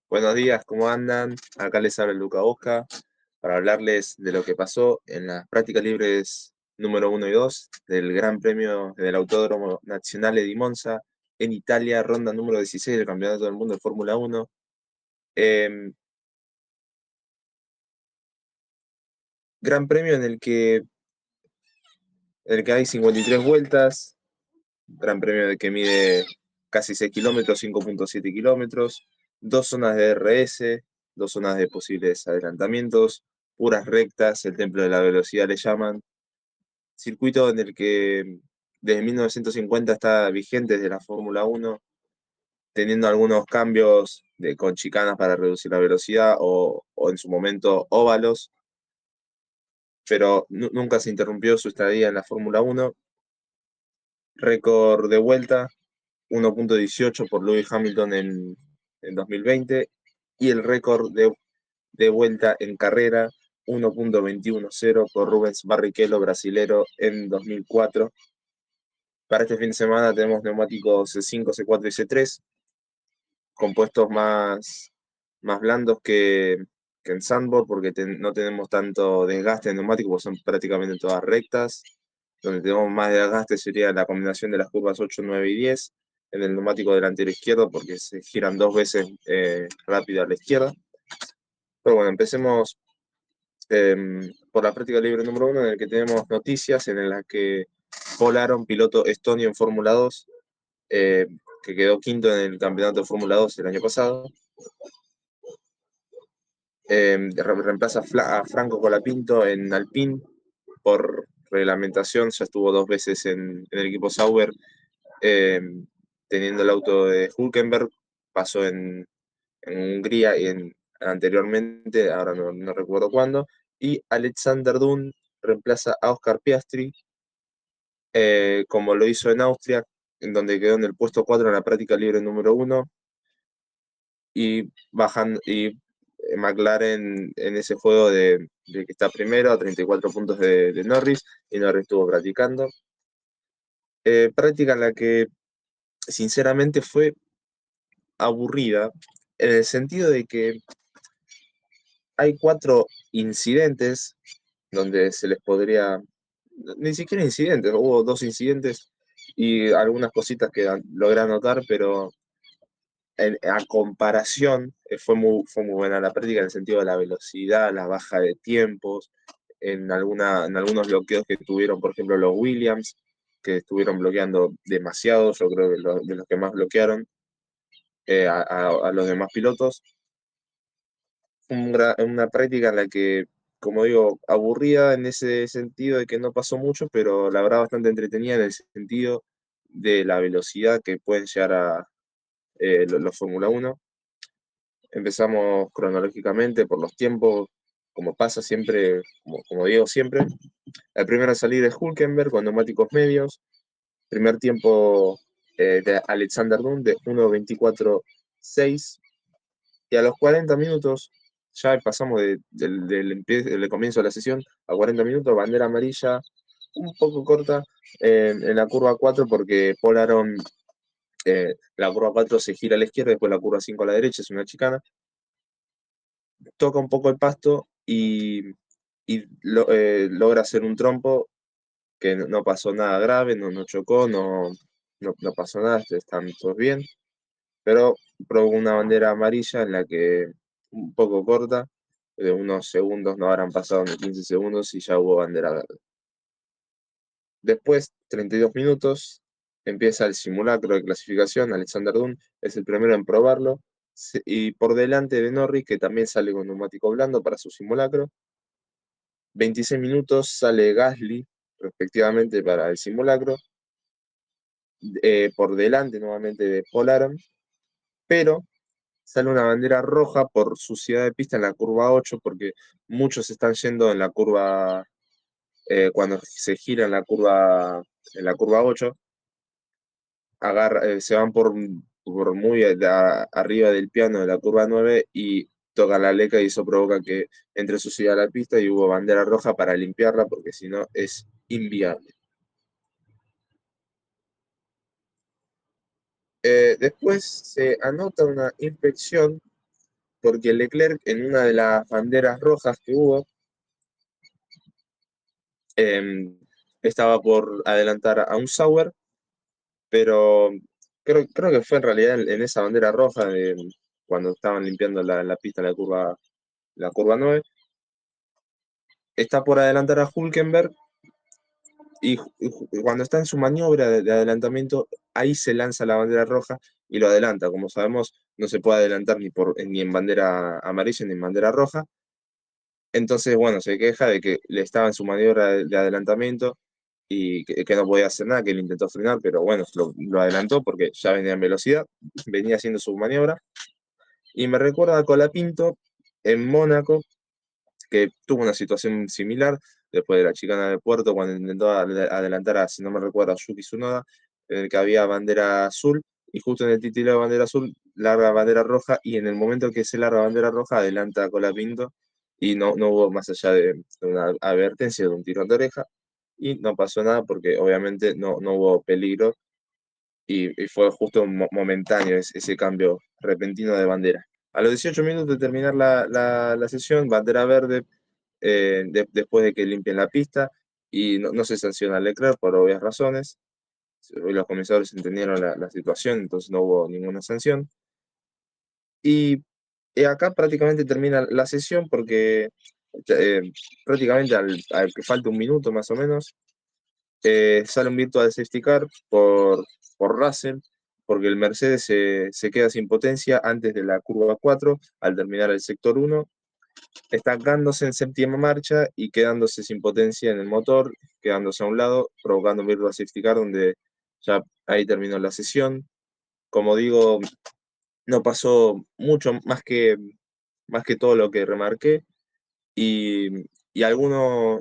Buenos días, ¿cómo andan? Acá les habla Luca Bosca para hablarles de lo que pasó en las prácticas libres número 1 y 2 del Gran Premio del Autódromo Nazionale di Monza en Italia, ronda número 16 del Campeonato del Mundo de Fórmula 1. Eh, Gran Premio en el que hay 53 vueltas, Gran Premio de que mide casi 6 kilómetros, 5,7 kilómetros, dos zonas de DRS, dos zonas de posibles adelantamientos, puras rectas, el templo de la velocidad le llaman, circuito en el que desde 1950 está vigente desde la Fórmula 1, teniendo algunos cambios con chicanas para reducir la velocidad o en su momento óvalos, pero nunca se interrumpió su estadía en la Fórmula 1. Récord de vuelta 1,18 por Lewis Hamilton en 2020 y el récord de vuelta en carrera 1,210 por Rubens Barrichello, brasilero, en 2004. Para este fin de semana tenemos neumáticos C5, C4 y C3, compuestos más blandos que en Sandboard, porque no tenemos tanto desgaste en neumáticos, porque son prácticamente todas rectas. Donde tenemos más desgaste sería la combinación de las curvas 8, 9 y 10 en el neumático delantero izquierdo, porque se giran dos veces rápido a la izquierda. Pero bueno, empecemos eh, por la práctica libre número 1, en el que tenemos noticias en las que Paul Aron, piloto estonio en Fórmula 2, eh, que quedó quinto en el campeonato de Fórmula 2 el año pasado, reemplaza a Franco Colapinto en Alpine por reglamentación. Ya estuvo dos veces en el equipo Sauber, eh, teniendo el auto de Hülkenberg. Pasó en Hungría y anteriormente, ahora no recuerdo cuándo. Y Alexander Dunn reemplaza a Oscar Piastri, como lo hizo en Austria, en donde quedó en el puesto 4 en la práctica libre número 1, y McLaren en ese juego de que está primero a 34 puntos de Norris, y Norris estuvo practicando. Práctica en la que sinceramente fue aburrida, en el sentido de que hay cuatro incidentes donde se les podría, ni siquiera incidentes, hubo dos incidentes y algunas cositas que logré anotar, pero a comparación, fue muy buena la práctica en el sentido de la velocidad, la baja de tiempos, en algunos bloqueos que tuvieron, por ejemplo, los Williams, que estuvieron bloqueando demasiado. Yo creo que de los que más bloquearon a los demás pilotos. Una práctica en la que, como digo, aburrida en ese sentido de que no pasó mucho, pero la verdad bastante entretenida en el sentido de la velocidad que pueden llegar a los Fórmula 1. Empezamos cronológicamente por los tiempos, como pasa siempre, como digo siempre. La primera salida es Hülkenberg con neumáticos medios. Primer tiempo de Alexander Dunn de 1,24,6. Y a los 40 minutos, ya pasamos del comienzo de la sesión a 40 minutos, bandera amarilla un poco corta en la curva 4, porque Paul Aron, la curva 4 se gira a la izquierda, después la curva 5 a la derecha, es una chicana, toca un poco el pasto y logra hacer un trompo que no pasó nada grave, no chocó, no pasó nada, están todos bien, pero provocó una bandera amarilla en la que, un poco corta, de unos segundos, no habrán pasado ni 15 segundos y ya hubo bandera verde. Después, 32 minutos, empieza el simulacro de clasificación. Alexander Dunn es el primero en probarlo, y por delante de Norris, que también sale con neumático blando para su simulacro. 26 minutos sale Gasly, respectivamente, para el simulacro, por delante nuevamente de Paul Aron, pero sale una bandera roja por suciedad de pista en la curva 8, porque muchos están yendo en la curva, cuando se gira en la curva 8, se van por muy arriba del piano de la curva 9 y tocan la leca, y eso provoca que entre suciedad a la pista, y hubo bandera roja para limpiarla, porque si no es inviable. Después se anota una inspección porque Leclerc en una de las banderas rojas que hubo, eh, estaba por adelantar a un Sauber, pero creo que fue en realidad en esa bandera roja cuando estaban limpiando la pista en la curva 9, está por adelantar a Hülkenberg y cuando está en su maniobra de adelantamiento, ahí se lanza la bandera roja y lo adelanta. Como sabemos, no se puede adelantar ni en bandera amarilla ni en bandera roja. Entonces, bueno, se queja de que le estaba en su maniobra de adelantamiento y que no podía hacer nada, que él intentó frenar, pero bueno, lo adelantó porque ya venía en velocidad, venía haciendo su maniobra. Y me recuerda a Colapinto en Mónaco, que tuvo una situación similar después de la chicana de Puerto, cuando intentó adelantar a, si no me recuerdo, a Yuki Tsunoda, en el que había bandera azul, y justo en el título de bandera azul larga bandera roja, y en el momento que se larga bandera roja adelanta a Colapinto, y no hubo más allá de una advertencia, de un tirón de oreja, y no pasó nada porque obviamente no hubo peligro, y fue justo momentáneo ese cambio repentino de bandera. A los 18 minutos de terminar la sesión, bandera verde, después de que limpien la pista, y no se sanciona a Leclerc por obvias razones. Los comisarios entendieron la situación, entonces no hubo ninguna sanción. Y acá prácticamente termina la sesión porque eh, prácticamente al que falta un minuto más o menos, sale un virtual safety car por Russell, porque el Mercedes se queda sin potencia antes de la curva 4 al terminar el sector 1, estancándose en séptima marcha y quedándose sin potencia en el motor, quedándose a un lado, provocando un virtual safety car donde ya ahí terminó la sesión. Como digo, no pasó mucho más que todo lo que remarqué, y, y alguno,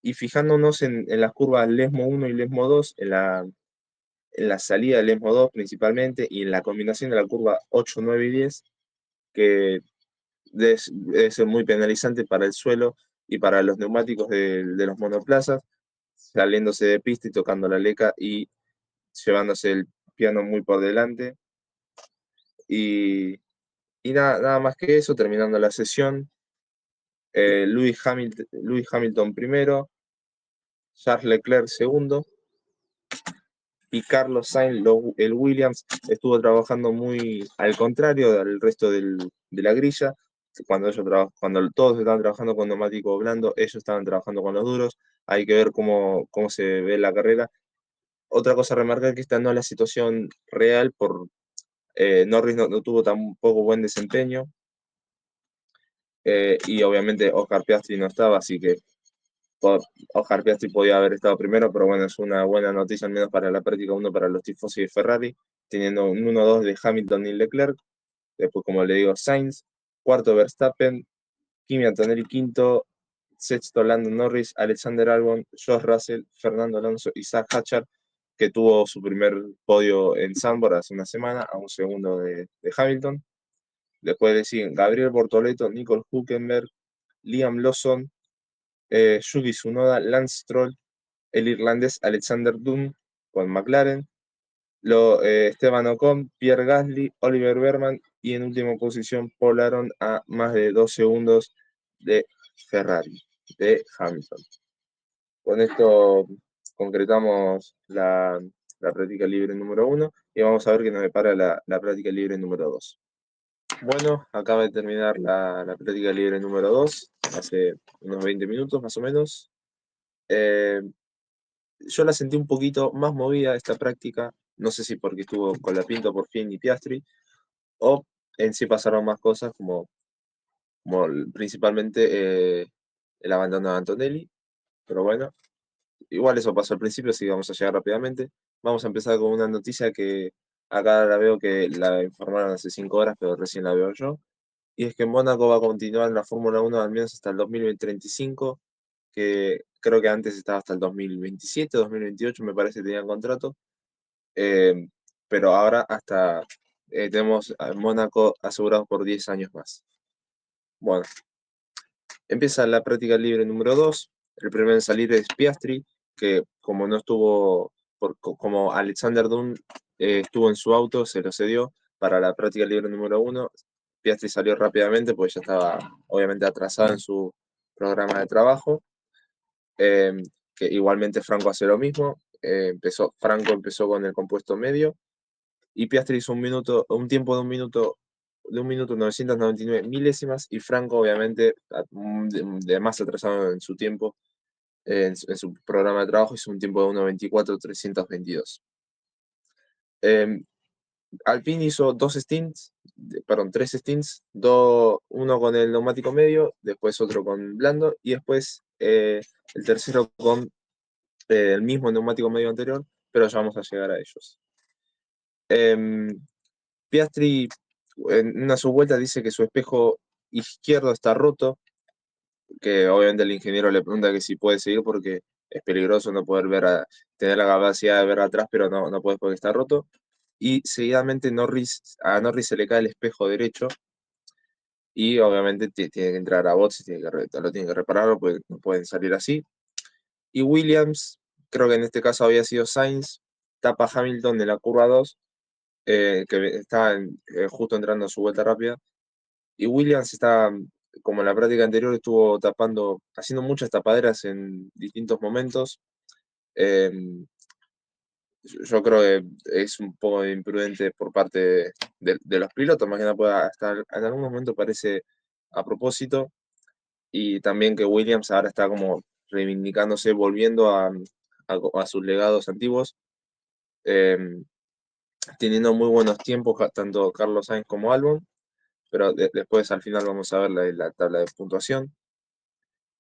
y fijándonos en las curvas Lesmo 1 y Lesmo 2, en la salida del ESMO 2 principalmente, y en la combinación de la curva 8, 9 y 10, que debe ser muy penalizante para el suelo y para los neumáticos de los monoplazas, saliéndose de pista y tocando la leca y llevándose el piano muy por delante. Y, y nada más que eso, terminando la sesión, Lewis Hamilton primero, Charles Leclerc segundo, y Carlos Sainz, el Williams, estuvo trabajando muy al contrario del resto de la grilla. Cuando todos estaban trabajando con neumático blando, ellos estaban trabajando con los duros. Hay que ver cómo se ve la carrera. Otra cosa a remarcar, que esta no es la situación real, Norris no tuvo tampoco buen desempeño, y obviamente Oscar Piastri no estaba, así que po- Oscar Piastri podía haber estado primero, pero bueno, es una buena noticia al menos para la práctica uno, para los tifosi de Ferrari, teniendo un 1-2 de Hamilton y Leclerc. Después, como le digo, Sainz, cuarto Verstappen, Kimi Antonelli quinto, sexto Lando Norris, Alexander Albon, George Russell, Fernando Alonso y Zach Hatcher, que tuvo su primer podio en Zandvoort hace una semana, a un segundo de Hamilton. Después le siguen Gabriel Bortoleto, Nicole Hülkenberg, Liam Lawson, Yuki Tsunoda, Lance Stroll, el irlandés Alexander Dunn con McLaren, Esteban Ocon, Pierre Gasly, Oliver Berman, y en última posición Paul Aron, a más de 2 segundos de Ferrari, de Hamilton. Con esto concretamos la práctica libre número 1 y vamos a ver qué nos depara la práctica libre número 2. Bueno, acaba de terminar la práctica libre número 2 hace unos 20 minutos más o menos. Eh, yo la sentí un poquito más movida esta práctica, no sé si porque estuvo con la Pinto por fin y Piastri, o en sí pasaron más cosas como principalmente el abandono de Antonelli, pero bueno, igual eso pasó al principio, así que vamos a llegar rápidamente. Vamos a empezar con una noticia que acá la veo que la informaron hace 5 horas, pero recién la veo yo, y es que Mónaco va a continuar en la Fórmula 1 al menos hasta el 2035, que creo que antes estaba hasta el 2027, 2028 me parece que tenían contrato, eh, pero ahora tenemos a Mónaco asegurado por 10 años más. Bueno, empieza la práctica libre número 2. El primero en salir es Piastri, que como no estuvo, como Alexander Dunn estuvo en su auto, se lo cedió para la práctica libre número 1. Piastri salió rápidamente porque ya estaba obviamente atrasado en su programa de trabajo. Eh, que igualmente Franco hace lo mismo. Franco empezó con el compuesto medio y Piastri hizo un tiempo de un minuto 999 milésimas, y Franco obviamente de más atrasado en su tiempo, en su programa de trabajo, hizo un tiempo de 1.24.322. Eh, Alpine hizo tres stints, uno con el neumático medio, después otro con blando, y después el tercero con el mismo neumático medio anterior, pero ya vamos a llegar a ellos. Piastri en una subvuelta dice que su espejo izquierdo está roto, que obviamente el ingeniero le pregunta que si puede seguir porque es peligroso no poder tener la capacidad de ver atrás, pero no puede porque está roto. Y seguidamente a Norris se le cae el espejo derecho y obviamente tiene que entrar a boxes, lo tiene que reparar, pues no pueden salir así. Y Williams, creo que en este caso había sido Sainz, tapa a Hamilton de la curva 2, que estaba justo entrando a su vuelta rápida. Y Williams está, como en la práctica anterior, estuvo haciendo muchas tapaderas en distintos momentos. Eh, yo creo que es un poco imprudente por parte de los pilotos, más que nada pueda estar, en algún momento parece a propósito, y también que Williams ahora está como reivindicándose, volviendo a sus legados antiguos, eh, teniendo muy buenos tiempos, tanto Carlos Sainz como Albon, pero después al final vamos a ver la tabla de puntuación.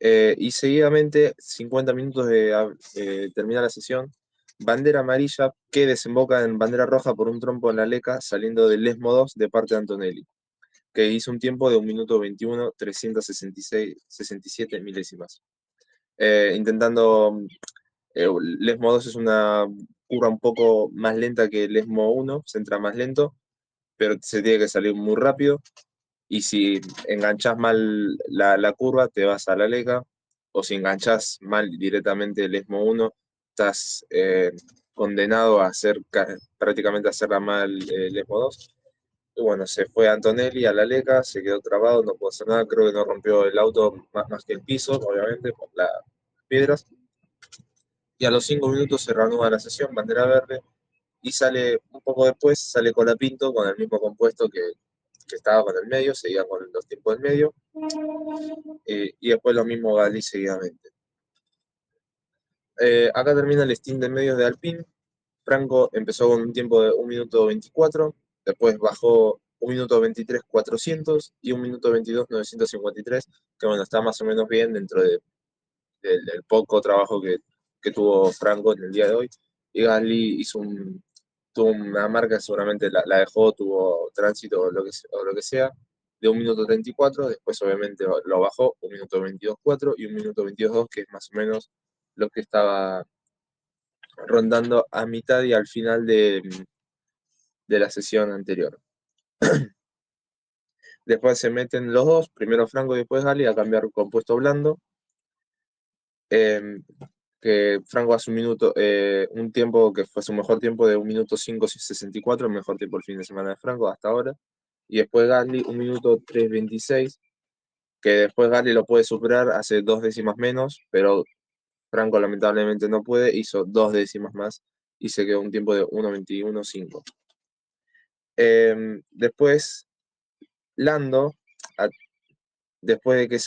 Y seguidamente, 50 minutos de terminar la sesión, bandera amarilla que desemboca en bandera roja por un trompo en la leca saliendo del ESMO 2 de parte de Antonelli, que hizo un tiempo de 1 minuto 21.367 milésimas. Intentando, el ESMO 2 es una curva un poco más lenta que el ESMO 1, se entra más lento, pero se tiene que salir muy rápido. Y si enganchas mal la curva, te vas a la leca, o si enganchas mal directamente el ESMO 1, estás condenado a prácticamente a hacerla mal el ESMO 2. Y bueno, se fue Antonelli a la leca, se quedó trabado, no pudo hacer nada, creo que no rompió el auto más que el piso, obviamente, por las piedras. Y a los 5 minutos se reanuda la sesión, bandera verde, y sale un poco después, sale Colapinto con el mismo compuesto que estaba con el medio, seguía con los tiempos del medio, y después lo mismo Gali seguidamente. Acá termina el stint de medios de Alpine. Franco empezó con un tiempo de 1 minuto 24, después bajó 1 minuto 23.400 y 1 minuto 22.953, que bueno, está más o menos bien dentro del poco trabajo que tuvo Franco en el día de hoy. Y Gasly tuvo una marca, seguramente la dejó, tuvo tránsito o lo que sea, de 1 minuto 34, después obviamente lo bajó 1 minuto 22.4 y 1 minuto 22.2, que es más o menos lo que estaba rondando a mitad y al final de la sesión anterior. Después se meten los dos, primero Franco y después Gali, a cambiar compuesto blando. Que Franco hace un tiempo que fue su mejor tiempo de 1 minuto 5.64, el mejor tiempo del fin de semana de Franco hasta ahora. Y después Gasly 1 minuto 3.26, que después Gasly lo puede superar, hace 2 décimas menos, pero Franco lamentablemente no puede, hizo 2 décimas más y se quedó un tiempo de 1.21.5. Después Lando, a- después de que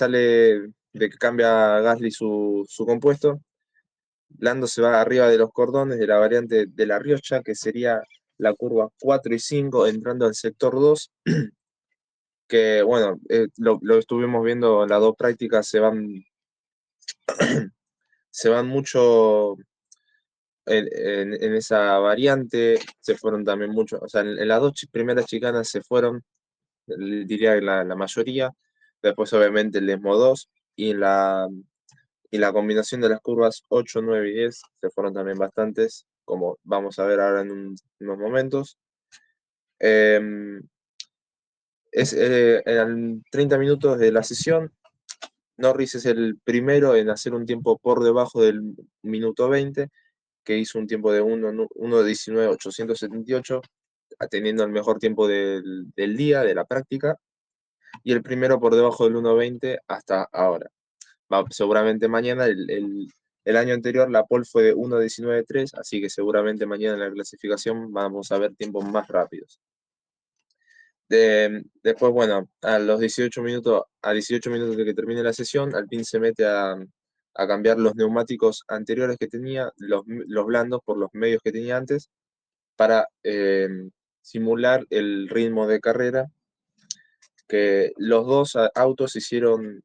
cambia Gasly su compuesto, Lando se va arriba de los cordones de la variante de La Rioja, que sería la curva 4 y 5, entrando al sector 2, que bueno, lo estuvimos viendo en las dos prácticas, se van mucho en esa variante, se fueron también mucho, o sea, en las dos primeras chicanas se fueron, diría que la mayoría, después obviamente el ESMO 2, y la combinación de las curvas 8, 9 y 10 se fueron también bastantes, como vamos a ver ahora en unos momentos. Eh, eran 30 minutos de la sesión. Norris es el primero en hacer un tiempo por debajo del minuto 20, que hizo un tiempo de 1:19.878, teniendo el mejor tiempo del día, de la práctica. y el primero por debajo del 1.20 hasta ahora. Seguramente mañana, el año anterior la pole fue de 1.19.3, así que seguramente mañana en la clasificación vamos a ver tiempos más rápidos. Después, bueno, a 18 minutos de que termine la sesión, Alpine se mete a cambiar los neumáticos anteriores que tenía, los blandos por los medios que tenía antes, para simular el ritmo de carrera, que los dos autos hicieron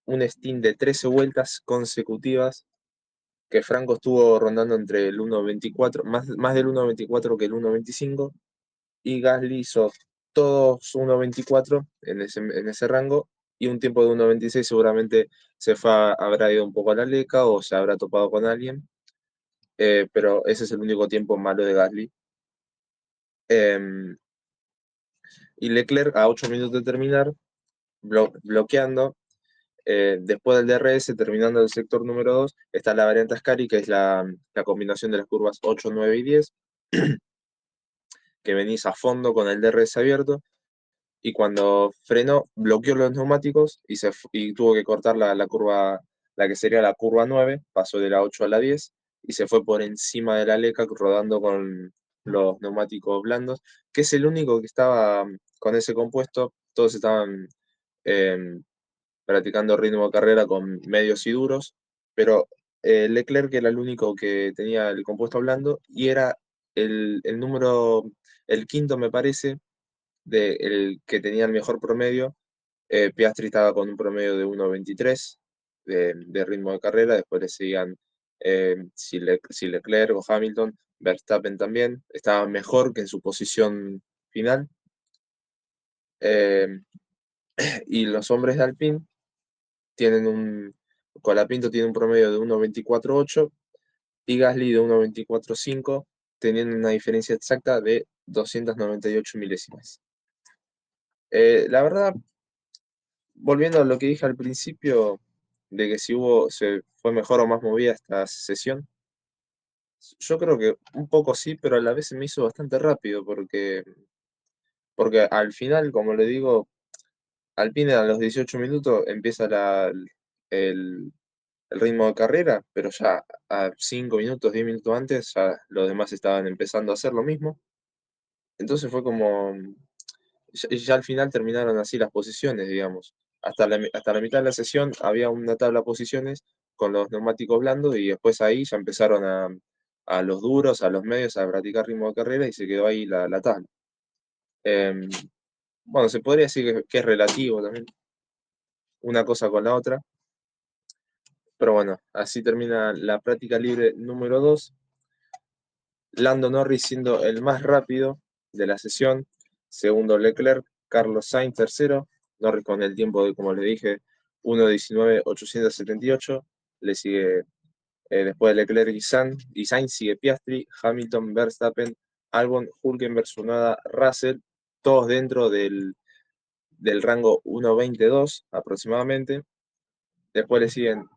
un stint de 13 vueltas consecutivas, que Franco estuvo rondando entre el 1.24, más del 1.24 que el 1.25, y Gasly hizo todos 1.24 en ese rango, y un tiempo de 1.26 seguramente habrá ido un poco a la leca o se habrá topado con alguien, pero ese es el único tiempo malo de Gasly. Eh, y Leclerc a 8 minutos de terminar, bloqueando. Después del DRS, terminando el sector número 2, está la variante Ascari, que es la combinación de las curvas 8, 9 y 10, que venís a fondo con el DRS abierto, y cuando frenó, bloqueó los neumáticos y tuvo que cortar la curva, la que sería la curva 9, pasó de la 8 a la 10, y se fue por encima de la Leca rodando con los neumáticos blandos, que es el único que estaba con ese compuesto. Todos estaban eh, practicando ritmo de carrera con medios y duros, pero Leclerc era el único que tenía el compuesto blando, y era el número, el quinto me parece, el que tenía el mejor promedio. Piastri estaba con un promedio de 1.23 de ritmo de carrera, después le seguían si Leclerc o Hamilton. Verstappen también estaba mejor que en su posición final. Eh, y los hombres de Alpine tienen Colapinto tiene un promedio de 1.24.8 y Gasly de 1.24.5, teniendo una diferencia exacta de 298 milésimas. La verdad, volviendo a lo que dije al principio, de que si se fue mejor o más movida esta sesión, yo creo que un poco sí, pero a la vez se me hizo bastante rápido, porque al final, como le digo, Alpine a los 18 minutos empieza el, el ritmo de carrera, pero ya a 5 minutos, 10 minutos antes, ya los demás estaban empezando a hacer lo mismo. Entonces fue como, ya al final terminaron así las posiciones, digamos. Hasta la mitad de la sesión había una tabla de posiciones con los neumáticos blandos, y después ahí ya empezaron a los duros, a los medios, a practicar ritmo de carrera, y se quedó ahí la tabla. Em, bueno, se podría decir que es relativo también, una cosa con la otra, pero bueno, así termina la práctica libre número 2. Lando Norris siendo el más rápido de la sesión, segundo Leclerc, Carlos Sainz tercero, Norris con el tiempo de, como le dije, 1.19.878, le sigue después de Leclerc y Sainz sigue Piastri, Hamilton, Verstappen, Albon, Hülkenberg, Tsunoda, Russell, todos dentro del rango 1.22 aproximadamente. Después le siguen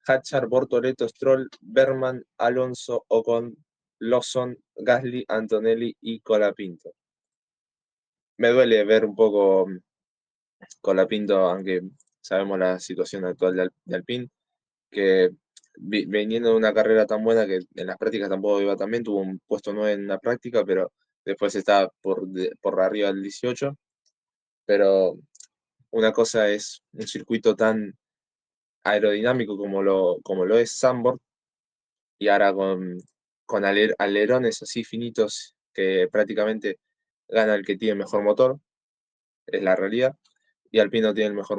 Hatchar, Bortoleto, Stroll, Berman, Alonso, Ocon, Lawson, Gasly, Antonelli y Colapinto. Me duele ver un poco Colapinto, aunque sabemos la situación actual de Alpine, que viniendo de una carrera tan buena, que en las prácticas tampoco iba tan bien, tuvo un puesto 9 en la práctica, pero después está por arriba del 18. Pero una cosa es un circuito tan aerodinámico como lo es Zandvoort, y ahora con alerones así finitos, que prácticamente gana el que tiene mejor motor, es la realidad. Y Alpine no tiene el mejor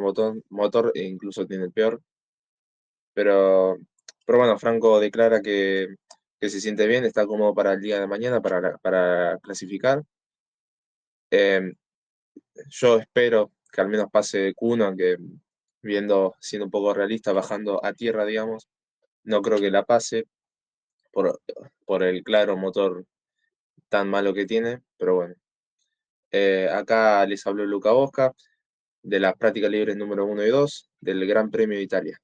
motor e incluso tiene el peor. Pero, pero bueno, Franco declara que se siente bien, está cómodo para el día de mañana, para clasificar. Eh, yo espero que al menos pase Q1, aunque siendo un poco realista, bajando a tierra, digamos, no creo que la pase por, por el claro motor tan malo que tiene, pero bueno. Acá les habló Luca Bosca de las prácticas libres número 1 y 2 del Gran Premio de Italia.